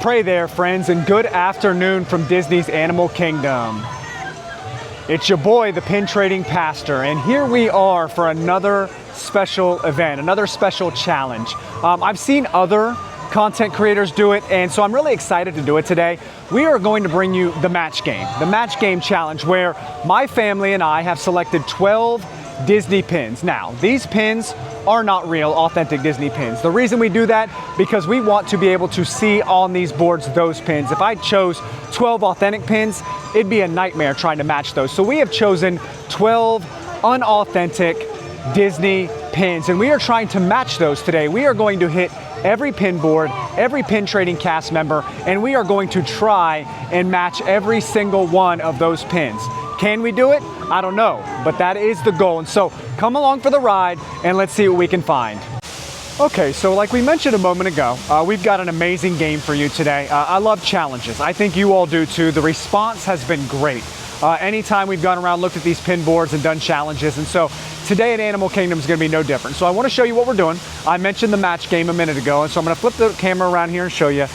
Pray there, friends, and good afternoon from Disney's Animal Kingdom. It's your boy, the Pin Trading Pastor, and here we are for another special event, another special challenge. I've seen other content creators do it, and so I'm really excited to do it today. We are going to bring you the match game challenge, where my family and I have selected 12 Disney pins. Now, these pins are not real, authentic Disney pins. The reason we do that, because we want to be able to see on these boards those pins. If I chose 12 authentic pins, it'd be a nightmare trying to match those. So we have chosen 12 unauthentic Disney pins, and we are trying to match those today. We are going to hit every pin board, every Pin Trading cast member, and we are going to try and match every single one of those pins. Can we do it? I don't know, but that is the goal. And so come along for the ride and let's see what we can find. Okay, so like we mentioned a moment ago, we've got an amazing game for you today. I love challenges. I think you all do too. The response has been great. Anytime we've gone around, looked at these pin boards and done challenges, and so today at Animal Kingdom is going to be no different. So I want to show you what we're doing. I mentioned the match game a minute ago, and so I'm going to flip the camera around here and show you.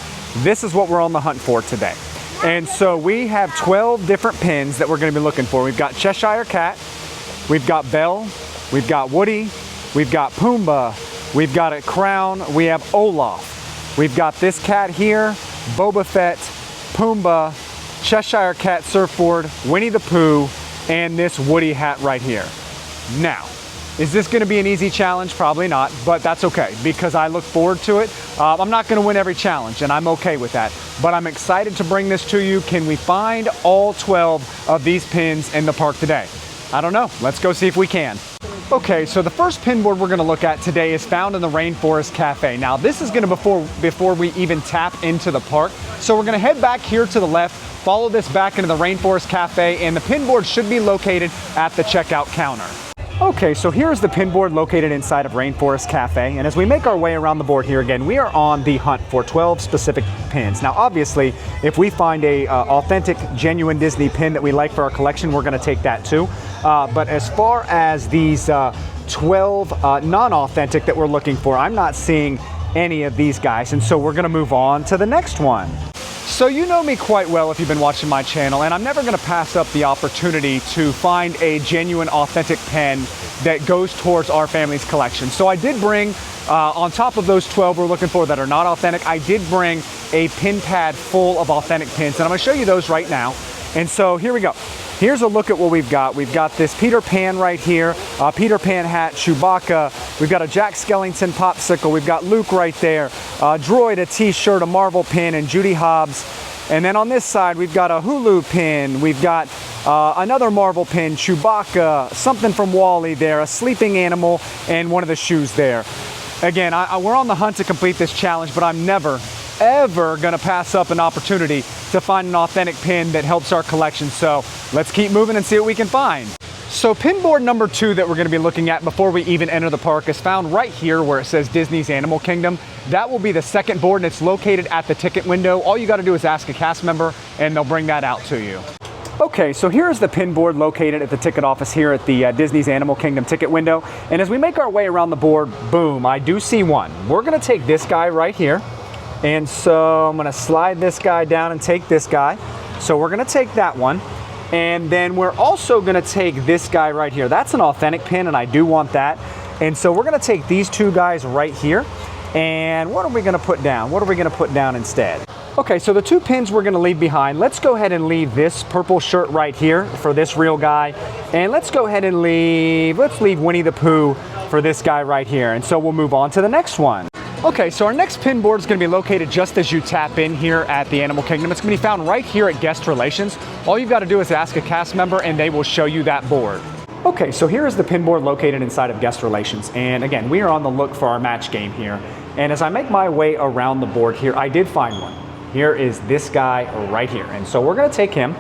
This is what we're on the hunt for today. And so we have 12 different pins that we're going to be looking for. We've got Cheshire Cat, we've got Belle, we've got Woody, we've got Pumbaa, we've got a Crown, we have Olaf. We've got this cat here, Boba Fett, Pumbaa, Cheshire Cat surfboard, Winnie the Pooh, and this Woody hat right here. Now, is this going to be an easy challenge? Probably not, but that's okay because I look forward to it. I'm not going to win every challenge, and I'm okay with that, but I'm excited to bring this to you. Can we find all 12 of these pins in the park today? I don't know. Let's go see if we can. Okay, so the first pin board we're going to look at today is found in the Rainforest Cafe. Now, this is going to before we even tap into the park. So we're going to head back here to the left, follow this back into the Rainforest Cafe, and the pin board should be located at the checkout counter. Okay, so here's the pin board located inside of Rainforest Cafe, and as we make our way around the board here again, we are on the hunt for 12 specific pins. Now obviously, if we find a authentic, genuine Disney pin that we like for our collection, we're going to take that too. But as far as these 12 non-authentic that we're looking for, I'm not seeing any of these guys, and so we're going to move on to the next one. So you know me quite well if you've been watching my channel, and I'm never going to pass up the opportunity to find a genuine, authentic pen that goes towards our family's collection. So I did bring, on top of those 12 we're looking for that are not authentic, I did bring a pin pad full of authentic pins, and I'm going to show you those right now. And so here we go. Here's a look at what we've got. We've got this Peter Pan right here, Peter Pan hat, Chewbacca. We've got a Jack Skellington popsicle. We've got Luke right there, Droid, a t-shirt, a Marvel pin, and Judy Hobbs. And then on this side, we've got a Hulu pin. We've got another Marvel pin, Chewbacca, something from WALL-E there, a sleeping animal, and one of the shoes there. Again, we're on the hunt to complete this challenge, but I'm never, ever going to pass up an opportunity to find an authentic pin that helps our collection. So let's keep moving and see what we can find. So pin board number 2 that we're going to be looking at before we even enter the park is found right here where it says Disney's Animal Kingdom. That will be the second board, and it's located at the ticket window. All you got to do is ask a cast member and they'll bring that out to you. Okay, so here's the pin board located at the ticket office here at the Disney's Animal Kingdom ticket window. And as we make our way around the board, boom, I do see one. We're going to take this guy right here. And so I'm going to slide this guy down and take this guy. So we're going to take that one. And then we're also going to take this guy right here. That's an authentic pin, and I do want that. And so we're going to take these two guys right here. And what are we going to put down? What are we going to put down instead? Okay, so the 2 pins we're going to leave behind. Let's go ahead and leave this purple shirt right here for this real guy. And let's go ahead and leave Winnie the Pooh for this guy right here. And so we'll move on to the next one. Okay, so our next pin board is going to be located just as you tap in here at the Animal Kingdom. It's going to be found right here at Guest Relations. All you've got to do is ask a cast member and they will show you that board. Okay, so here is the pin board located inside of Guest Relations. And again, we are on the look for our match game here. And as I make my way around the board here, I did find one. Here is this guy right here. And so we're going to take him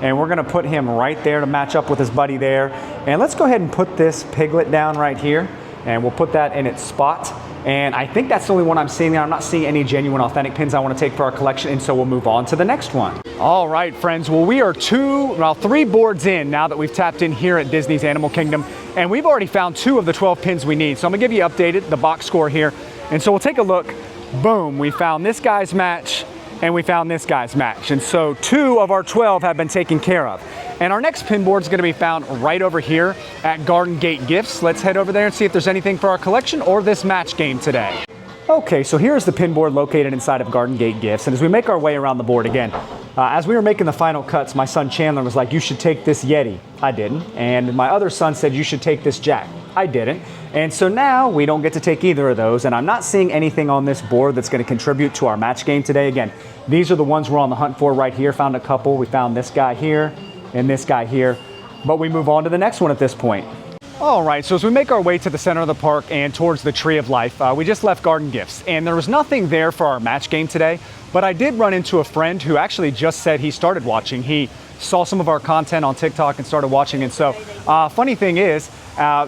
and we're going to put him right there to match up with his buddy there. And let's go ahead and put this piglet down right here. And we'll put that in its spot. And I think that's the only one I'm seeing there. I'm not seeing any genuine authentic pins I want to take for our collection, and so we'll move on to the next one. All right, friends. Well, we are 3 boards in now that we've tapped in here at Disney's Animal Kingdom, and we've already found 2 of the 12 pins we need. So I'm gonna give you updated the box score here. And so we'll take a look. Boom, we found this guy's match, and we found this guy's match. And so 2 of our 12 have been taken care of. And our next pin board is going to be found right over here at Garden Gate Gifts. Let's head over there and see if there's anything for our collection or this match game today. Okay, so here's the pin board located inside of Garden Gate Gifts. And as we make our way around the board again, as we were making the final cuts, my son Chandler was like, you should take this Yeti. I didn't. And my other son said, you should take this Jack. I didn't. And so now we don't get to take either of those. And I'm not seeing anything on this board that's going to contribute to our match game today. Again, these are the ones we're on the hunt for right here. Found a couple. We found this guy here and this guy here. But we move on to the next one at this point. All right, so as we make our way to the center of the park and towards the Tree of Life, we just left Garden Gifts, and there was nothing there for our match game today, but I did run into a friend who actually just said he started watching. He saw some of our content on TikTok and started watching, and so funny thing is,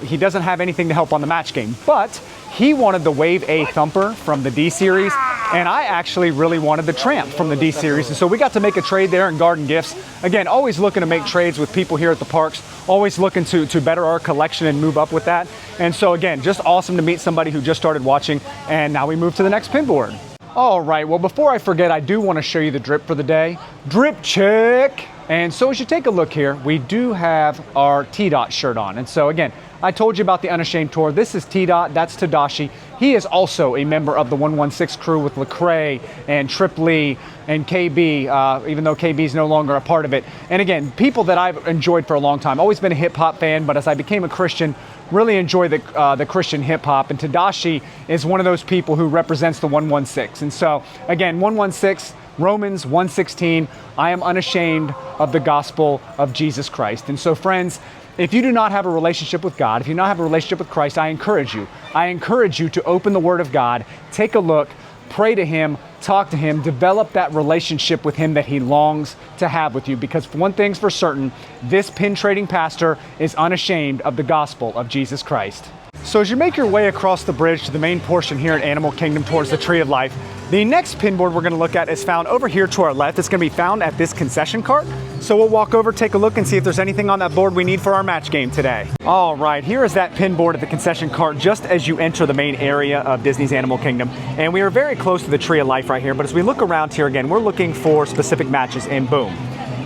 he doesn't have anything to help on the match game, but he wanted the Wave A Thumper from the D series, and I actually really wanted the Tramp from the D series, and so we got to make a trade there in Garden Gifts. Again, always looking to make trades with people here at the parks, always looking to better our collection and move up with that. And so again, just awesome to meet somebody who just started watching, and now we move to the next pin board. All right, well, before I forget, I do want to show you the drip for the day. Drip check! And so as you take a look here, we do have our T-Dot shirt on. And so again, I told you about the Unashamed Tour. This is T-Dot, that's Tadashi. He is also a member of the 116 crew with Lecrae and Trip Lee and KB, even though KB is no longer a part of it. And again, people that I've enjoyed for a long time. Always been a hip hop fan, but as I became a Christian, really enjoy the Christian hip hop. And Tadashi is one of those people who represents the 116. And so again, 116, Romans 1:16, I am unashamed of the gospel of Jesus Christ. And so friends, if you do not have a relationship with God, if you do not have a relationship with Christ, I encourage you to open the Word of God, take a look, pray to Him, talk to Him, develop that relationship with Him that He longs to have with you. Because one thing's for certain, this pin trading pastor is unashamed of the gospel of Jesus Christ. So as you make your way across the bridge to the main portion here at Animal Kingdom towards the Tree of Life, the next pin board we're going to look at is found over here to our left. It's going to be found at this concession cart. So we'll walk over, take a look, and see if there's anything on that board we need for our match game today. All right, here is that pin board at the concession cart just as you enter the main area of Disney's Animal Kingdom. And we are very close to the Tree of Life right here, but as we look around here again, we're looking for specific matches, and boom,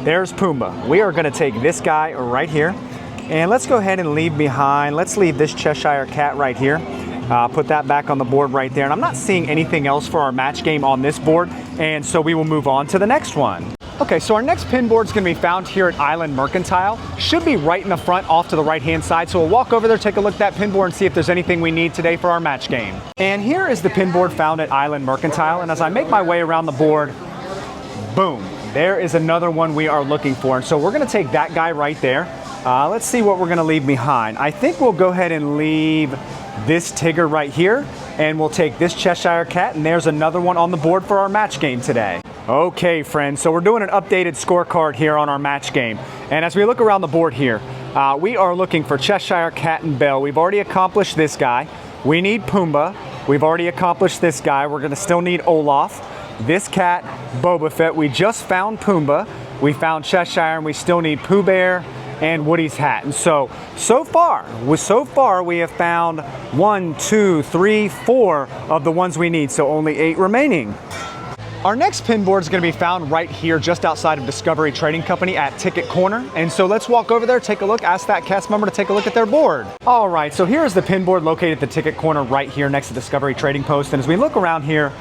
there's Pumbaa. We are going to take this guy right here, and let's go ahead and leave behind, let's leave this Cheshire Cat right here. Put that back on the board right there. And I'm not seeing anything else for our match game on this board, and so we will move on to the next one. Okay, so our next pin board is going to be found here at Island Mercantile. Should be right in the front off to the right-hand side. So we'll walk over there, take a look at that pin board, and see if there's anything we need today for our match game. And here is the pin board found at Island Mercantile. And as I make my way around the board, boom, there is another one we are looking for. And so we're going to take that guy right there. Let's see what we're going to leave behind. I think we'll go ahead and leave this Tigger right here, and we'll take this Cheshire Cat, and there's another one on the board for our match game today. Okay, friends, so we're doing an updated scorecard here on our match game. And as we look around the board here, we are looking for Cheshire Cat and Belle. We've already accomplished this guy. We need Pumbaa. We've already accomplished this guy. We're going to still need Olaf. This cat, Boba Fett. We just found Pumbaa. We found Cheshire, and we still need Pooh Bear and Woody's hat. And so far we have found 1, 2, 3, 4 of the ones we need, so only 8 remaining. Our next pin board is going to be found right here just outside of Discovery Trading Company at Ticket Corner. And so let's walk over there, take a look, ask that cast member to take a look at their board. All right, so here is the pin board located at the Ticket Corner right here next to Discovery Trading Post. And as we look around here,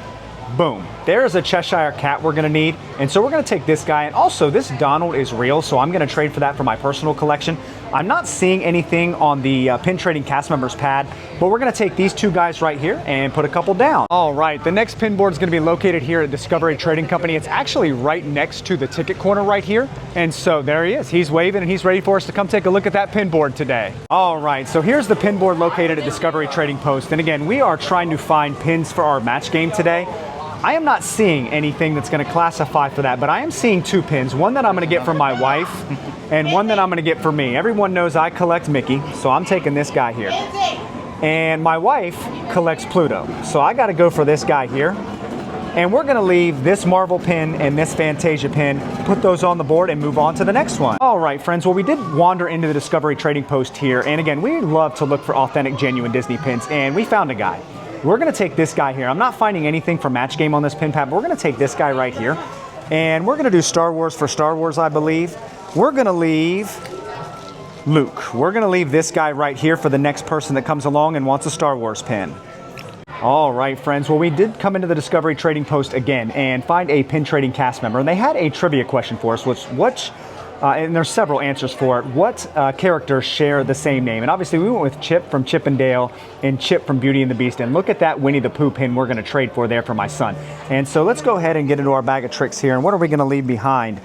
boom, there's a Cheshire Cat we're going to need. And so we're going to take this guy. And also, this Donald is real, so I'm going to trade for that for my personal collection. I'm not seeing anything on the pin trading cast members pad, but we're going to take these 2 guys right here and put a couple down. All right, the next pin board is going to be located here at Discovery Trading Company. It's actually right next to the Ticket Corner right here. And so there he is. He's waving, and he's ready for us to come take a look at that pin board today. All right, so here's the pin board located at Discovery Trading Post. And again, we are trying to find pins for our match game today. I am not seeing anything that's going to classify for that, but I am seeing 2 pins, one that I'm going to get from my wife and one that I'm going to get for me. Everyone knows I collect Mickey, so I'm taking this guy here. And my wife collects Pluto, so I got to go for this guy here. And we're going to leave this Marvel pin and this Fantasia pin, put those on the board, and move on to the next one. All right, friends, well, we did wander into the Discovery Trading Post here, and again, we love to look for authentic, genuine Disney pins, and we found a guy. we're gonna take this guy here. I'm not finding anything for match game on this pin pad, but we're gonna take this guy right here. And we're gonna do Star Wars for Star Wars, I believe. We're gonna leave Luke. We're gonna leave this guy right here for the next person that comes along and wants a Star Wars pin. All right, friends. Well, we did come into the Discovery Trading Post again and find a pin trading cast member. And they had a trivia question for us, and there's several answers for it. What characters share the same name? And obviously we went with Chip from Chip and Dale and Chip from Beauty and the Beast. And look at that Winnie the Pooh pin we're gonna trade for there for my son. And so let's go ahead and get into our bag of tricks here. And what are we gonna leave behind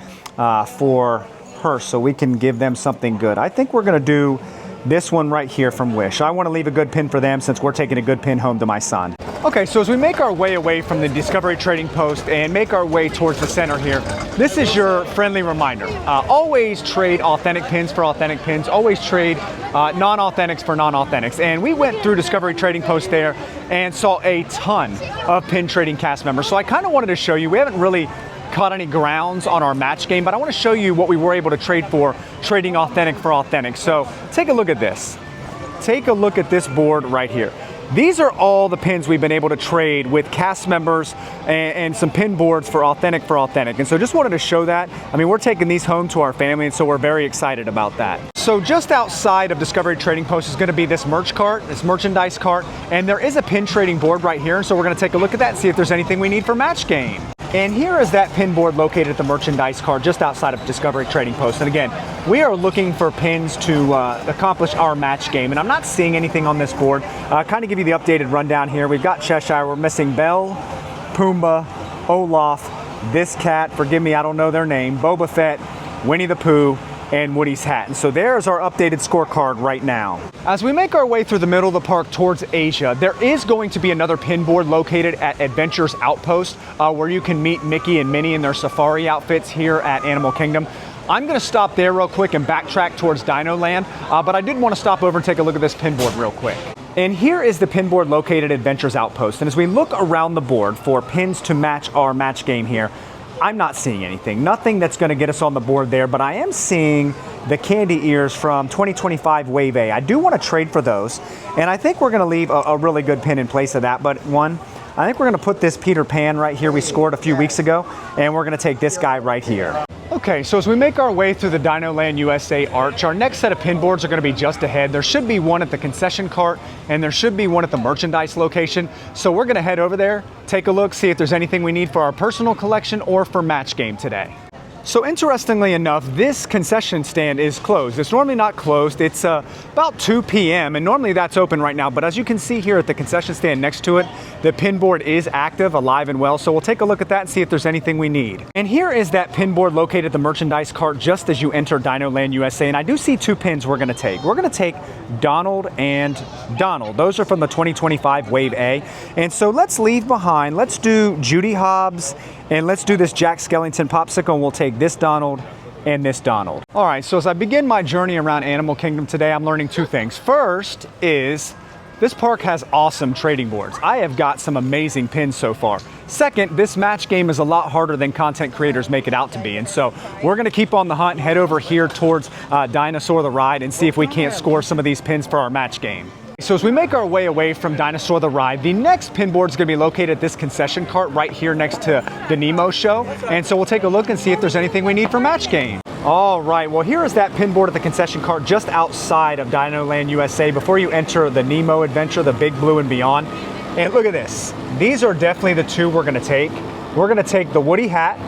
for her so we can give them something good? I think we're gonna do this one right here from Wish. I want to leave a good pin for them since we're taking a good pin home to my son. Okay, so as we make our way away from the Discovery Trading Post and make our way towards the center here, this is your friendly reminder. Always trade authentic pins for authentic pins. Always trade non-authentics for non-authentics. And we went through Discovery Trading Post there and saw a ton of pin trading cast members. So I kind of wanted to show you, we haven't really caught any grounds on our match game, but I want to show you what we were able to trade for, trading authentic for authentic. So take a look at this. Take a look at this board right here. These are all the pins we've been able to trade with cast members and some pin boards for authentic. And so just wanted to show that. I mean, we're taking these home to our family, and so we're very excited about that. So just outside of Discovery Trading Post is going to be this merch cart, this merchandise cart, and there is a pin trading board right here. And so we're going to take a look at that and see if there's anything we need for match game. And here is that pin board located at the merchandise cart just outside of Discovery Trading Post. And again, we are looking for pins to accomplish our match game. And I'm not seeing anything on this board. Kind of give you the updated rundown here. We've got Cheshire. We're missing Belle, Pumbaa, Olaf, this cat, forgive me, I don't know their name, Boba Fett, Winnie the Pooh, and Woody's hat. And so there's our updated scorecard right now. As we make our way through the middle of the park towards Asia, there is going to be another pin board located at Adventure's Outpost where you can meet Mickey and Minnie in their safari outfits here at Animal Kingdom. I'm gonna stop there real quick and backtrack towards Dino Land, but I did want to stop over and take a look at this pin board real quick. And here is the pin board located at Adventure's Outpost. And as we look around the board for pins to match our match game here, I'm not seeing anything. Nothing that's going to get us on the board there, but I am seeing the candy ears from 2025 Wave A. I do want to trade for those, and I think we're going to leave a really good pin in place of that. But I think we're going to put this Peter Pan right here we scored a few weeks ago, and we're going to take this guy right here. Okay, so as we make our way through the Dino Land USA arch, our next set of pin boards are going to be just ahead. There should be one at the concession cart, and there should be one at the merchandise location. So we're going to head over there, take a look, see if there's anything we need for our personal collection or for match game today. So interestingly enough, this concession stand is closed. It's normally not closed. It's about 2 p.m. and normally that's open right now. But as you can see here at the concession stand next to it, the pin board is active, alive and well. So we'll take a look at that and see if there's anything we need. And here is that pin board located at the merchandise cart just as you enter Dino Land USA. And I do see two pins we're gonna take. We're gonna take Donald and Donald. Those are from the 2025 Wave A. And so let's leave behind, let's do Judy Hobbs, and let's do this Jack Skellington popsicle, and we'll take this Donald and this Donald. All right, so as I begin my journey around Animal Kingdom today, I'm learning two things. First is this park has awesome trading boards. I have got some amazing pins so far. Second, this match game is a lot harder than content creators make it out to be. And so we're gonna keep on the hunt and head over here towards Dinosaur the Ride and see if we can't score some of these pins for our match game. So as we make our way away from Dinosaur the Ride, the next pin board is going to be located at this concession cart right here next to the Nemo show. And so we'll take a look and see if there's anything we need for match game. All right, well here is that pin board at the concession cart just outside of Dino Land USA before you enter the Nemo adventure, the Big Blue and Beyond. And look at this. These are definitely the two we're going to take. We're going to take the Woody hat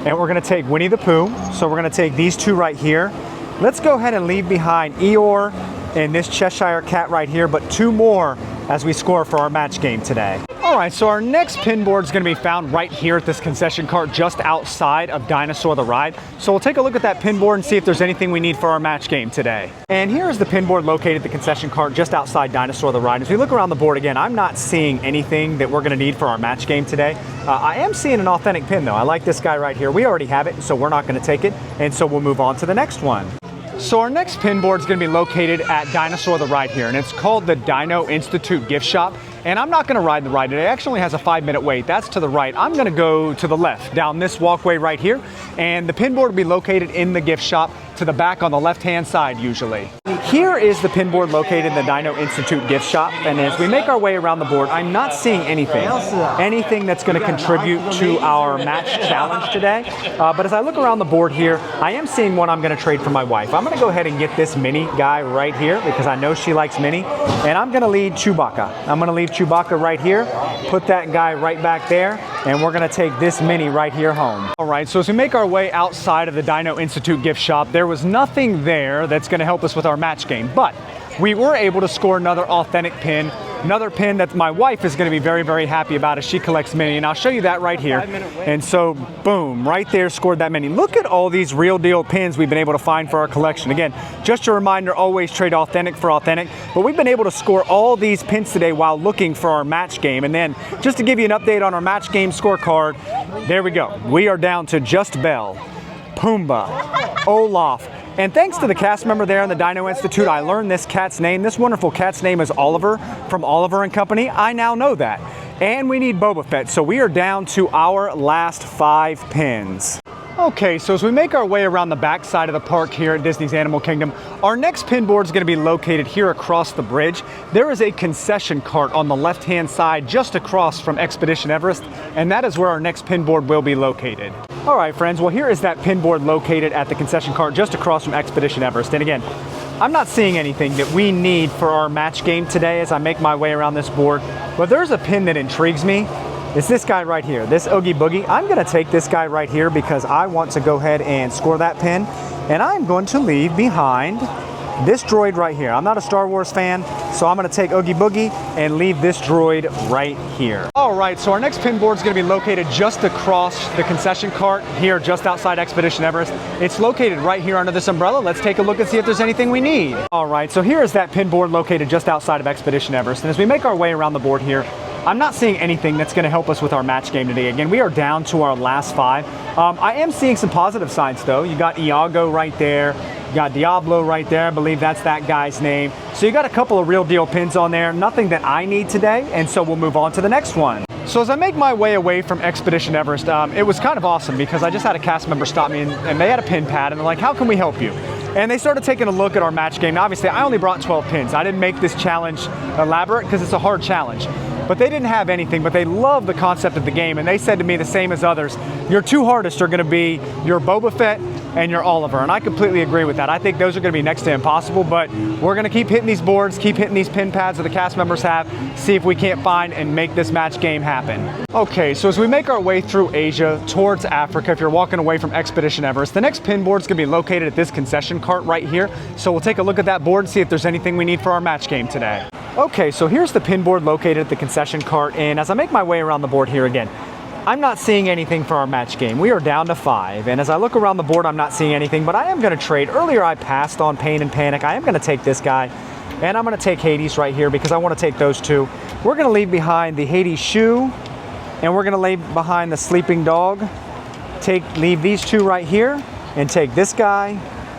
and we're going to take Winnie the Pooh. So we're going to take these two right here. Let's go ahead and leave behind Eeyore and this Cheshire cat right here, but two more as we score for our match game today. All right, so our next pin board is going to be found right here at this concession cart just outside of Dinosaur the Ride. So we'll take a look at that pin board and see if there's anything we need for our match game today. And here is the pin board located at the concession cart just outside Dinosaur the Ride. As we look around the board again, I'm not seeing anything that we're going to need for our match game today. I am seeing an authentic pin though. I like this guy right here. We already have it, so we're not going to take it. And so we'll move on to the next one. So our next pin board is going to be located at Dinosaur the Ride here, and it's called the Dino Institute gift shop. And I'm not going to ride the ride today. It actually has a 5-minute wait. That's to the right. I'm going to go to the left down this walkway right here, and the pin board will be located in the gift shop to the back on the left-hand side usually. here is the pin board located in the Dino Institute gift shop, and as we make our way around the board, I'm not seeing anything that's going to contribute to our match challenge today. But as I look around the board here, I am seeing one I'm going to trade for my wife. I'm going to go ahead and get this mini guy right here because I know she likes mini, and I'm going to leave Chewbacca. I'm going to leave Chewbacca right here, put that guy right back there, and we're going to take this mini right here home. All right, so as we make our way outside of the Dino Institute gift shop, there was nothing there that's going to help us with our match game, but we were able to score another authentic pin, another pin that my wife is going to be very, very happy about as she collects mini, and I'll show you that right here. And so, boom, right there, scored that mini. Look at all these real deal pins we've been able to find for our collection. Again, just a reminder, always trade authentic for authentic, but we've been able to score all these pins today while looking for our match game. And then, just to give you an update on our match game scorecard, there we go. We are down to just Belle, Pumbaa, Olaf, and thanks to the cast member there in the Dino Institute, I learned this cat's name. This wonderful cat's name is Oliver from Oliver and Company. I now know that. And we need Boba Fett, so we are down to our last 5 pins. Okay, so as we make our way around the back side of the park here at Disney's Animal Kingdom, our next pin board is going to be located here across the bridge. There is a concession cart on the left-hand side just across from Expedition Everest, and that is where our next pin board will be located. All right, friends, well, here is that pin board located at the concession cart just across from Expedition Everest. And again, I'm not seeing anything that we need for our match game today as I make my way around this board, but there's a pin that intrigues me. It's this guy right here, this Oogie Boogie. I'm gonna take this guy right here because I want to go ahead and score that pin, and I'm going to leave behind this droid right here. I'm not a Star Wars fan, so I'm gonna take Oogie Boogie and leave this droid right here. All right, so our next pin board is gonna be located just across the concession cart here, just outside Expedition Everest. It's located right here under this umbrella. Let's take a look and see if there's anything we need. All right, so here is that pin board located just outside of Expedition Everest. And as we make our way around the board here, I'm not seeing anything that's going to help us with our match game today. Again, we are down to our last 5. I am seeing some positive signs though. You got Iago right there. You got Diablo right there. I believe that's that guy's name. So you got a couple of real deal pins on there. Nothing that I need today. And so we'll move on to the next one. So as I make my way away from Expedition Everest, it was kind of awesome because I just had a cast member stop me and they had a pin pad and they're like, how can we help you? And they started taking a look at our match game. Now, obviously, I only brought 12 pins. I didn't make this challenge elaborate because it's a hard challenge. But they didn't have anything, but they love the concept of the game, and they said to me the same as others, your 2 hardest are gonna be your Boba Fett and your Oliver, and I completely agree with that. I think those are gonna be next to impossible, but we're gonna keep hitting these boards, keep hitting these pin pads that the cast members have, see if we can't find and make this match game happen. Okay, so as we make our way through Asia towards Africa, if you're walking away from Expedition Everest, the next pin board is gonna be located at this concession cart right here, so we'll take a look at that board and see if there's anything we need for our match game today. Okay, so here's the pin board located at the concession cart, and as I make my way around the board here again, I'm not seeing anything for our match game. We are down to 5, and as I look around the board, I'm not seeing anything, but I am gonna trade. Earlier I passed on Pain and Panic. I am gonna take this guy, and I'm gonna take Hades right here because I wanna take those 2. We're gonna leave behind the Hades shoe, and we're gonna leave behind the sleeping dog. Leave these 2 right here, and take this guy,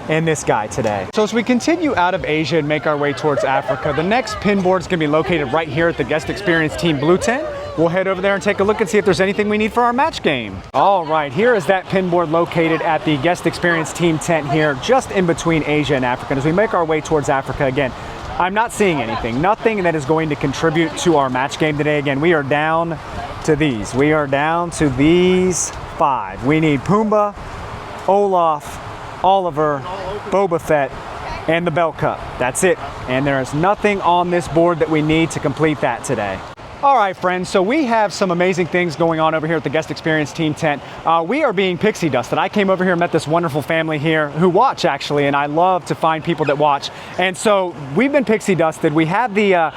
and this guy today. So as we continue out of Asia and make our way towards Africa, the next pin board is going to be located right here at the Guest Experience Team Blue Tent. We'll head over there and take a look and see if there's anything we need for our match game. All right, here is that pin board located at the Guest Experience Team Tent here, just in between Asia and Africa. And as we make our way towards Africa again, I'm not seeing anything, nothing that is going to contribute to our match game today. Again, we are down to these. We are down to these 5. We need Pumbaa, Olaf, Oliver, Boba Fett, and the Bell Cup. That's it. And there is nothing on this board that we need to complete that today. All right, friends, so we have some amazing things going on over here at the Guest Experience Team Tent. We are being pixie dusted. I came over here and met this wonderful family here who watch, actually, and I love to find people that watch. And so we've been pixie dusted. We have the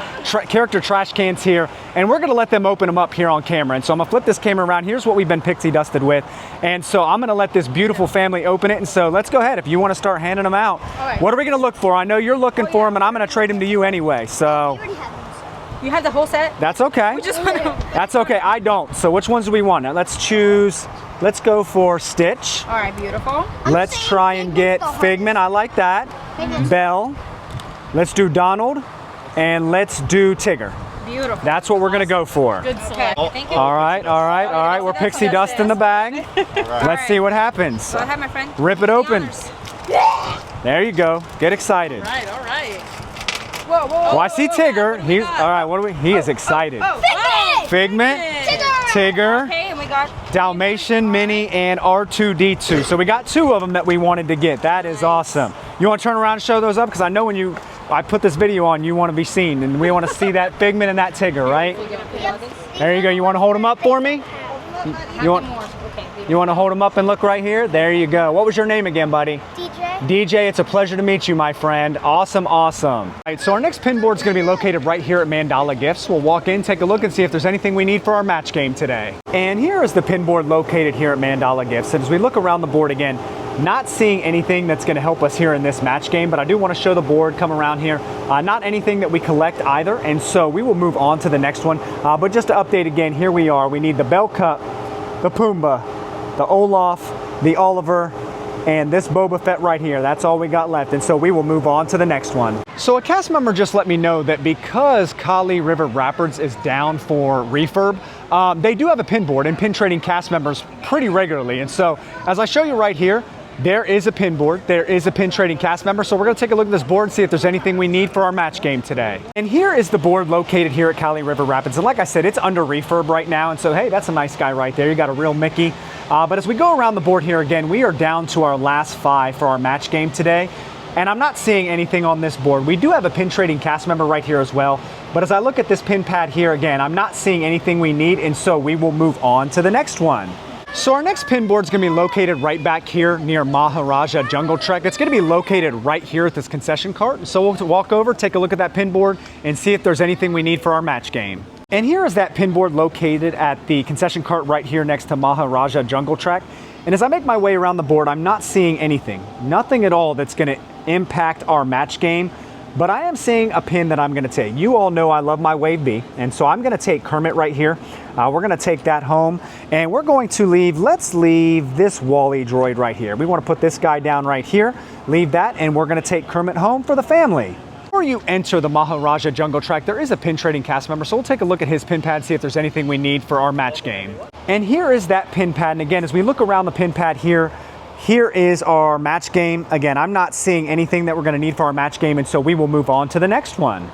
character trash cans here, and we're gonna let them open them up here on camera. And so I'm gonna flip this camera around. Here's what we've been pixie dusted with. And so I'm gonna let this beautiful family open it. And so let's go ahead. If you wanna start handing them out, what are we gonna look for? I know you're looking for them, and I'm gonna trade them to you anyway, so. You have the whole set? That's okay. We just want to... That's okay, I don't. So which ones do we want? Now let's choose, let's go for Stitch. All right, beautiful. Let's try and get Figment, I like that. Belle. Let's do Donald. And let's do Tigger. Beautiful. That's what we're gonna go for. Good select. Thank you. All right, all right, all right. We're pixie dust in the bag. Let's see what happens. Go ahead, my friend. Rip it open. There you go. Get excited. All right. Whoa, whoa. Oh, I see Tigger. What do we He's got? all right. What do we? He is excited. Figment. Figment, Tigger, Okay, and we got Dalmatian, Minnie, and R2D2. So we got 2 of them that we wanted to get. That is awesome. You want to turn around and show those up? Because I know when I put this video on, you want to be seen, and we want to see that Figment and that Tigger, right? There you go. You want to hold them up for me? You want to hold them up and look right here? There you go. What was your name again, buddy? DJ, it's a pleasure to meet you, my friend. Awesome, awesome. All right, so our next pin board is going to be located right here at Mandala Gifts. We'll walk in, take a look, and see if there's anything we need for our match game today. And here is the pin board located here at Mandala Gifts. And as we look around the board again, not seeing anything that's going to help us here in this match game, but I do want to show the board, come around here. Not anything that we collect either, and so we will move on to the next one. But just to update again, here we are. We need the Bell Cup, the Pumbaa, the Olaf, the Oliver, and this Boba Fett right here. That's all we got left, and so we will move on to the next one. So a cast member just let me know that because Kali River Rapids is down for refurb, they do have a pin board and pin trading cast members pretty regularly. And so as I show you right here, there is a pin board, there is a pin trading cast member. So we're gonna take a look at this board and see if there's anything we need for our match game today. And here is the board located here at Kali River Rapids. And like I said, it's under refurb right now. And so, hey, that's a nice guy right there. You got a real Mickey. But as we go around the board here again, we are down to our last 5 for our match game today. And I'm not seeing anything on this board. We do have a pin trading cast member right here as well. But as I look at this pin pad here again, I'm not seeing anything we need. And so we will move on to the next one. So our next pin board is going to be located right back here near Maharaja Jungle Trek. It's going to be located right here at this concession cart. So we'll walk over, take a look at that pin board, and see if there's anything we need for our match game. And here is that pin board located at the concession cart right here next to Maharaja Jungle Trek. And as I make my way around the board, I'm not seeing anything. Nothing at all that's going to impact our match game. But I am seeing a pin that I'm going to take. You all know I love my Wave B, and so I'm going to take Kermit right here. We're going to take that home, and we're going to let's leave this Wally droid right here. We want to put this guy down right here, leave that, and we're going to take Kermit home for the family. Before you enter the Maharaja Jungle Track, there is a pin trading cast member, so we'll take a look at his pin pad, see if there's anything we need for our match game. And here is that pin pad, and again, as we look around the pin pad here, here is our match game. Again, I'm not seeing anything that we're going to need for our match game, and so we will move on to the next one.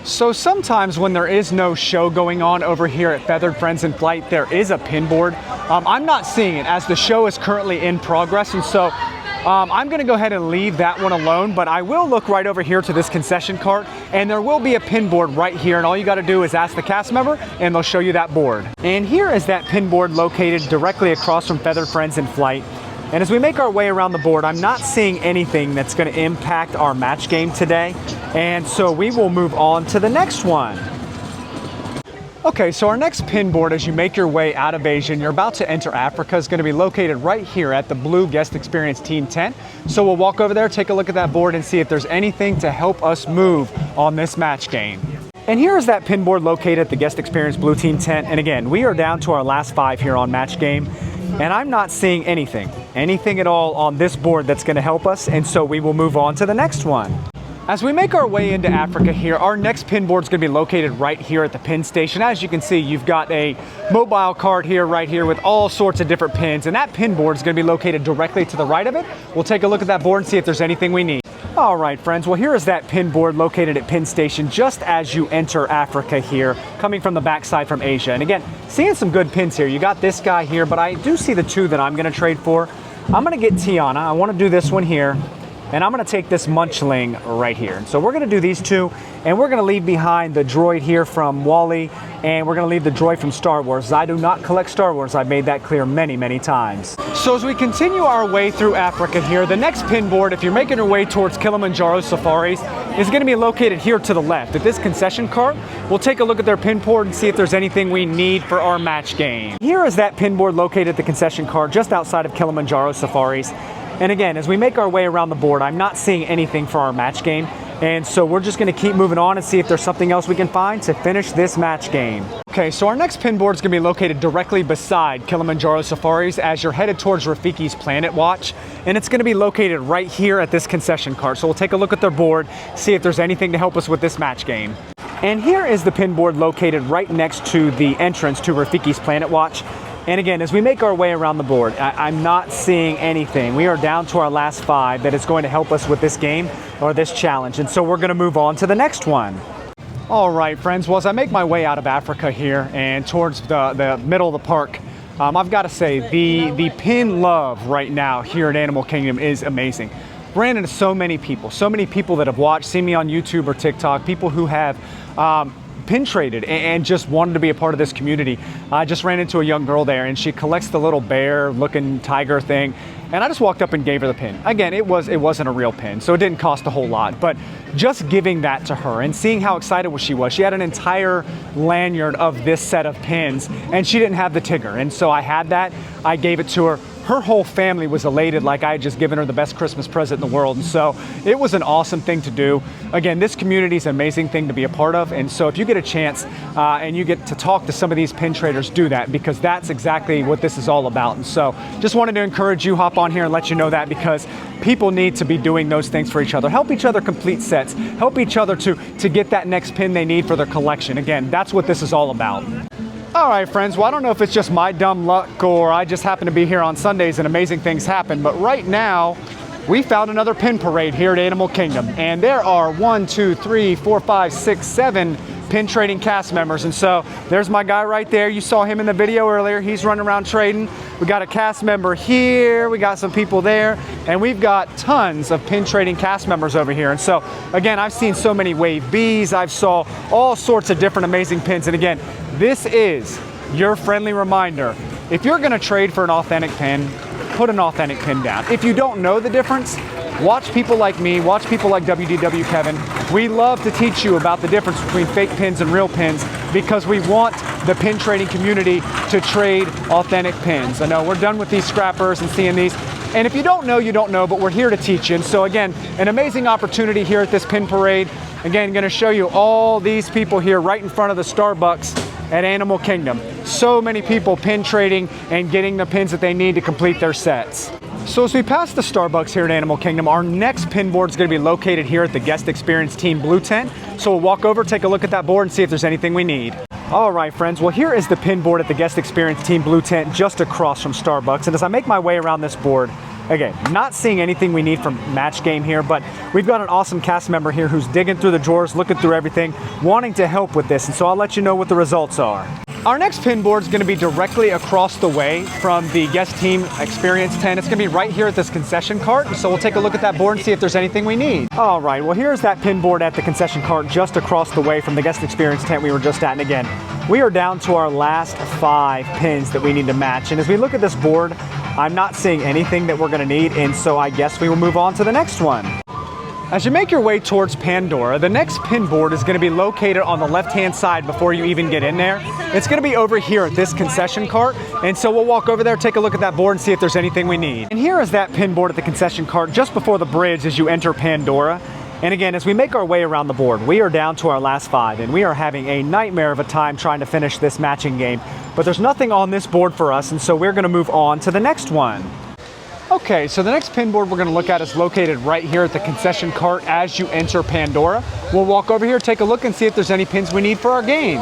So sometimes when there is no show going on over here at Feathered Friends in Flight, there is a pin board. I'm not seeing it as the show is currently in progress, and so I'm going to go ahead and leave that one alone, but I will look right over here to this concession cart, and there will be a pin board right here, and all you got to do is ask the cast member, and they'll show you that board. And here is that pin board located directly across from Feathered Friends in Flight. And as we make our way around the board, I'm not seeing anything that's going to impact our match game today. And so we will move on to the next one. Okay, so our next pin board, as you make your way out of Asia and you're about to enter Africa, is going to be located right here at the Blue Guest Experience Team Tent. So we'll walk over there, take a look at that board, and see if there's anything to help us move on this match game. And here is that pin board located at the Guest Experience Blue Team Tent. And again, we are down to our last 5 here on match game. And I'm not seeing anything at all on this board that's going to help us, and so we will move on to the next one. As we make our way into Africa here, our next pin board is going to be located right here at the pin station. As you can see, you've got a mobile cart here, right here, with all sorts of different pins, and that pin board is going to be located directly to the right of it. We'll take a look at that board and see if there's anything we need. All right, friends, well, here is that pin board located at pin station just as you enter Africa here, coming from the backside from Asia. And again, seeing some good pins here. You got this guy here, but I do see the 2 that I'm going to trade for. I'm going to get Tiana. I want to do this one here, and I'm going to take this Munchling right here. And so we're going to do these 2, and we're going to leave behind the droid here from Wally, and we're going to leave the droid from Star Wars. I do not collect Star Wars. I've made that clear many, many times. So as we continue our way through Africa here, the next pin board, if you're making your way towards Kilimanjaro Safaris, is going to be located here to the left at this concession cart. We'll take a look at their pin board and see if there's anything we need for our match game. Here is that pin board located at the concession cart just outside of Kilimanjaro Safaris. And again, as we make our way around the board, I'm not seeing anything for our match game. And so we're just going to keep moving on and see if there's something else we can find to finish this match game. Okay, so our next pin board is going to be located directly beside Kilimanjaro Safaris as you're headed towards Rafiki's Planet Watch. And it's going to be located right here at this concession cart. So we'll take a look at their board, see if there's anything to help us with this match game. And here is the pin board located right next to the entrance to Rafiki's Planet Watch. And again, as we make our way around the board, I'm not seeing anything. We are down to our last 5 that is going to help us with this game or this challenge. And so we're going to move on to the next one. All right, friends. Well, as I make my way out of Africa here and towards the middle of the park, I've got to say the pin love right now here at Animal Kingdom is amazing. Ran into so many people that have watched, seen me on YouTube or TikTok, people who have pin traded and just wanted to be a part of this community. I just ran into a young girl there, and she collects the little bear looking tiger thing, and I just walked up and gave her the pin. Again, it wasn't a real pin, so it didn't cost a whole lot, but just giving that to her and seeing how excited she was. She had an entire lanyard of this set of pins, and she didn't have the Tigger, and so I had that. I gave it to her. Her whole family was elated, like I had just given her the best Christmas present in the world. And so it was an awesome thing to do. Again, this community is an amazing thing to be a part of. And so if you get a chance and you get to talk to some of these pin traders, do that, because that's exactly what this is all about. And so just wanted to encourage you, hop on here and let you know that, because people need to be doing those things for each other. Help each other complete sets. Help each other to get that next pin they need for their collection. Again, that's what this is all about. All right, friends, well, I don't know if it's just my dumb luck or I just happen to be here on Sundays and amazing things happen, but right now we found another pin parade here at Animal Kingdom, and there are 1, 2, 3, 4, 5, 6, 7 pin trading cast members. And so there's my guy right there. You saw him in the video earlier. He's running around trading. We got a cast member here. We got some people there, and we've got tons of pin trading cast members over here. And so again, I've seen so many wave Bs. I've saw all sorts of different amazing pins. And again, this is your friendly reminder. If you're going to trade for an authentic pin, put an authentic pin down. If you don't know the difference, watch people like me, watch people like WDW Kevin. We love to teach you about the difference between fake pins and real pins, because we want the pin trading community to trade authentic pins. I know we're done with these scrappers and seeing these. And if you don't know, you don't know, but we're here to teach you. And so again, an amazing opportunity here at this pin parade. Again, going to show you all these people here right in front of the Starbucks at Animal Kingdom. So many people pin trading and getting the pins that they need to complete their sets. So as we pass the Starbucks here at Animal Kingdom, our next pin board is going to be located here at the Guest Experience Team Blue Tent. So we'll walk over, take a look at that board, and see if there's anything we need. All right, friends, well, here is the pin board at the Guest Experience Team Blue Tent just across from Starbucks. And as I make my way around this board, again, not seeing anything we need from match game here, but we've got an awesome cast member here who's digging through the drawers, looking through everything, wanting to help with this. And so I'll let you know what the results are. Our next pin board is going to be directly across the way from the Guest Team Experience tent. It's going to be right here at this concession cart. So we'll take a look at that board and see if there's anything we need. All right, well, here's that pin board at the concession cart just across the way from the Guest Experience tent we were just at. And again, we are down to our last 5 pins that we need to match. And as we look at this board, I'm not seeing anything that we're going to need. And so I guess we will move on to the next one. As you make your way towards Pandora, the next pin board is going to be located on the left-hand side before you even get in there. It's going to be over here at this concession cart, and so we'll walk over there, take a look at that board, and see if there's anything we need. And here is that pin board at the concession cart just before the bridge as you enter Pandora. And again, as we make our way around the board, we are down to our last 5, and we are having a nightmare of a time trying to finish this matching game. But there's nothing on this board for us, and so we're going to move on to the next one. Okay, so the next pin board we're going to look at is located right here at the concession cart as you enter Pandora. We'll walk over here, take a look, and see if there's any pins we need for our game.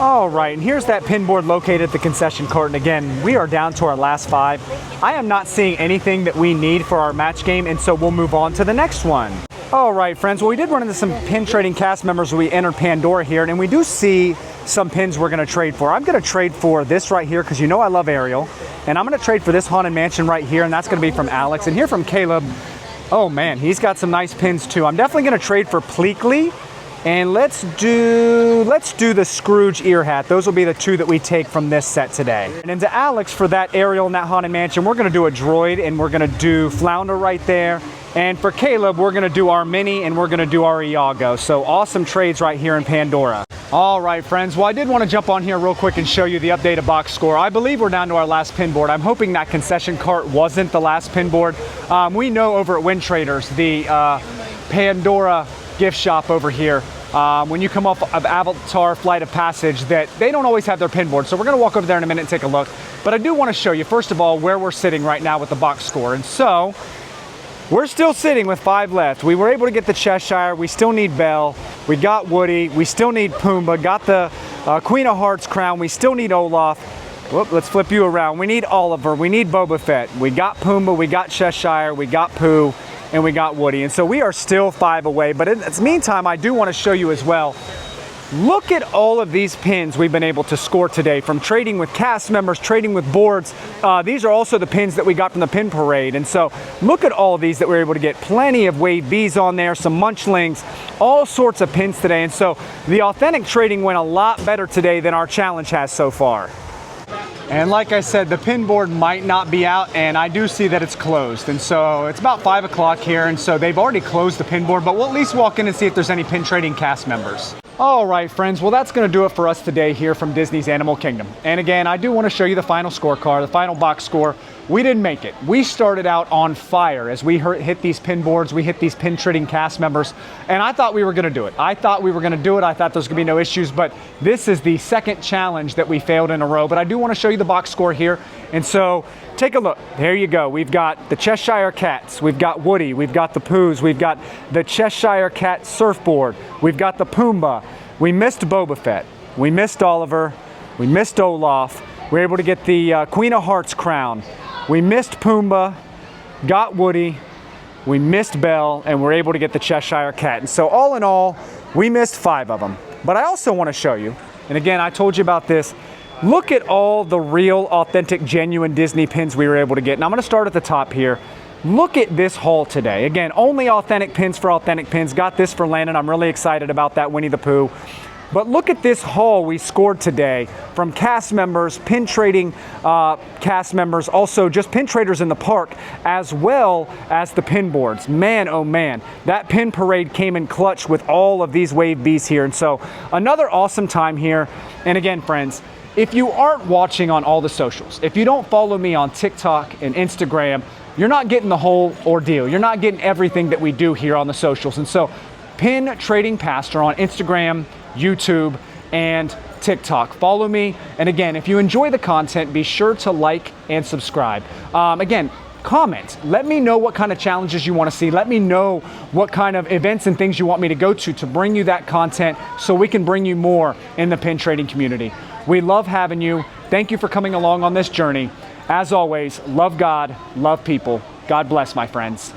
All right, and here's that pin board located at the concession cart. And again, we are down to our last 5. I am not seeing anything that we need for our match game, and so we'll move on to the next one. All right, friends, well, we did run into some pin trading cast members when we entered Pandora here, and we do see some pins we're going to trade for. I'm going to trade for this right here because you know I love Ariel, and I'm going to trade for this Haunted Mansion right here, and that's going to be from Alex. And here from Caleb, oh man, he's got some nice pins too. I'm definitely going to trade for Pleakley, and let's do the Scrooge ear hat. Those will be the 2 that we take from this set today. And then to Alex for that Ariel and that Haunted Mansion, we're going to do a droid, and we're going to do Flounder right there. And for Caleb, we're going to do our Mini, and we're going to do our Iago. So awesome trades right here in Pandora. All right, friends. Well, I did want to jump on here real quick and show you the updated box score. I believe we're down to our last pin board. I'm hoping that concession cart wasn't the last pin board. We know over at Wind Traders, the Pandora gift shop over here, when you come off of Avatar Flight of Passage, that they don't always have their pin board. So we're going to walk over there in a minute and take a look. But I do want to show you, first of all, where we're sitting right now with the box score. And so we're still sitting with 5 left. We were able to get the Cheshire. We still need Belle. We got Woody. We still need Pumbaa. Got the Queen of Hearts crown. We still need Olaf. Whoop, let's flip you around. We need Oliver, we need Boba Fett, we got Pumbaa, we got Cheshire, we got Pooh, and we got Woody. And so we are still 5 away, but in the meantime, I do want to show you as well. Look at all of these pins we've been able to score today, from trading with cast members, trading with boards. These are also the pins that we got from the pin parade. And so look at all of these that we're able to get. Plenty of Wave Bs on there, some Munchlings, all sorts of pins today. And so the authentic trading went a lot better today than our challenge has so far. And like I said, the pin board might not be out, and I do see that it's closed. And so it's about 5 o'clock here, and so they've already closed the pin board, but we'll at least walk in and see if there's any pin trading cast members. All right, friends, well, that's going to do it for us today here from Disney's Animal Kingdom. And again, I do want to show you the final scorecard, the final box score. We didn't make it. We started out on fire as we hit these pin boards, we hit these pin trading cast members, and I thought we were going to do it. I thought there was going to be no issues, but this is the second challenge that we failed in a row. But I do want to show you the box score here, and so take a look. There you go. We've got the Cheshire Cats, we've got Woody, we've got the Poohs, we've got the Cheshire Cat surfboard, we've got the Pumbaa. We missed Boba Fett, we missed Oliver, we missed Olaf. We were able to get the Queen of Hearts crown. We missed Pumbaa, got Woody, we missed Belle, and we're able to get the Cheshire Cat. And so all in all, we missed 5 of them. But I also want to show you, and again, I told you about this, look at all the real, authentic, genuine Disney pins we were able to get. And I'm going to start at the top here. Look at this haul today. Again, only authentic pins for authentic pins. Got this for Landon. I'm really excited about that, Winnie the Pooh. But look at this haul we scored today from cast members, pin trading cast members, also just pin traders in the park, as well as the pin boards. Man, oh man, that pin parade came in clutch with all of these Wave Bs here. And so another awesome time here. And again, friends, if you aren't watching on all the socials, if you don't follow me on TikTok and Instagram, you're not getting the whole ordeal. You're not getting everything that we do here on the socials. And so Pin Trading Pastor on Instagram, YouTube, and TikTok. Follow me. And again, if you enjoy the content, be sure to like and subscribe. Again, comment. Let me know what kind of challenges you want to see. Let me know what kind of events and things you want me to go to bring you that content so we can bring you more in the pin trading community. We love having you. Thank you for coming along on this journey. As always, love God, love people. God bless, my friends.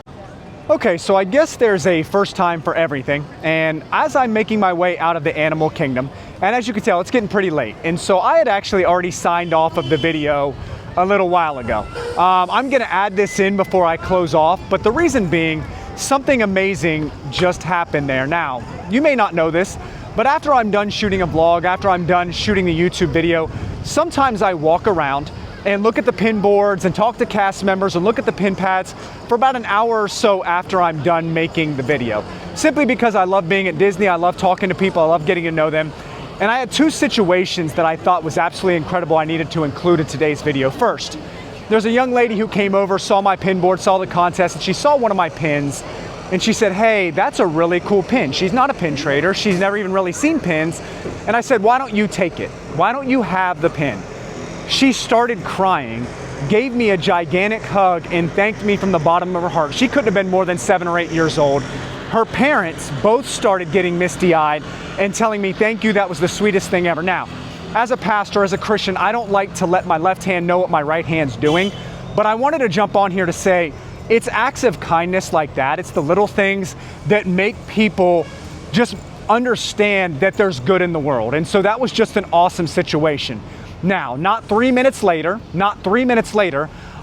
Okay, so I guess there's a first time for everything. And as I'm making my way out of the animal kingdom, and as you can tell, it's getting pretty late. And so I had actually already signed off of the video a little while ago. I'm gonna add this in before I close off, but the reason being, something amazing just happened there. Now, you may not know this, but after I'm done shooting a vlog, after I'm done shooting the YouTube video, sometimes I walk around and look at the pin boards and talk to cast members and look at the pin pads for about an hour or so after I'm done making the video. Simply because I love being at Disney, I love talking to people, I love getting to know them. And I had 2 situations that I thought was absolutely incredible I needed to include in today's video. First, there's a young lady who came over, saw my pin board, saw the contest, and she saw one of my pins, and she said, hey, that's a really cool pin. She's not a pin trader, she's never even really seen pins. And I said, why don't you take it? Why don't you have the pin? She started crying, gave me a gigantic hug, and thanked me from the bottom of her heart. She couldn't have been more than 7 or 8 years old. Her parents both started getting misty-eyed and telling me, thank you, that was the sweetest thing ever. Now, as a pastor, as a Christian, I don't like to let my left hand know what my right hand's doing, but I wanted to jump on here to say, it's acts of kindness like that, it's the little things that make people just understand that there's good in the world. And so that was just an awesome situation. Now, not 3 minutes later,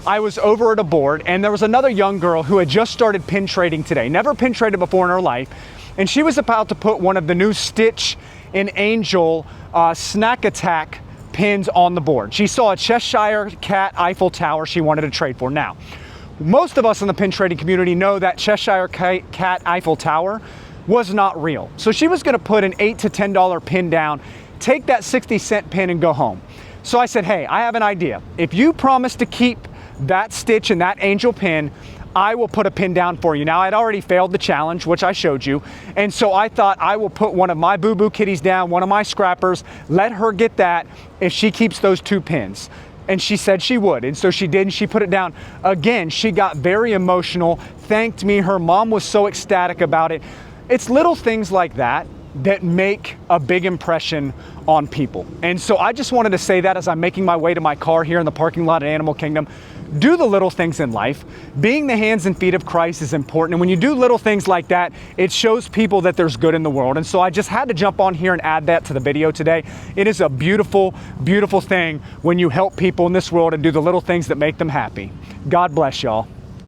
I was over at a board and there was another young girl who had just started pin trading today, never pin traded before in her life, and she was about to put one of the new Stitch and Angel Snack Attack pins on the board. She saw a Cheshire Cat Eiffel Tower she wanted to trade for. Now, most of us in the pin trading community know that Cheshire Cat Eiffel Tower was not real. So she was gonna put an $8 to $10 pin down, take that 60-cent pin and go home. So I said, hey, I have an idea. If you promise to keep that Stitch and that Angel pin, I will put a pin down for you. Now, I'd already failed the challenge, which I showed you. And so I thought I will put one of my Boo Boo kitties down, one of my scrappers, let her get that if she keeps those 2 pins. And she said she would. And so she did, and she put it down. Again, she got very emotional, thanked me. Her mom was so ecstatic about it. It's little things like that that make a big impression on people. And so I just wanted to say that as I'm making my way to my car here in the parking lot at Animal Kingdom. Do the little things in life. Being the hands and feet of Christ is important. And when you do little things like that, it shows people that there's good in the world. And so I just had to jump on here and add that to the video today. It is a beautiful, beautiful thing when you help people in this world and do the little things that make them happy. God bless y'all.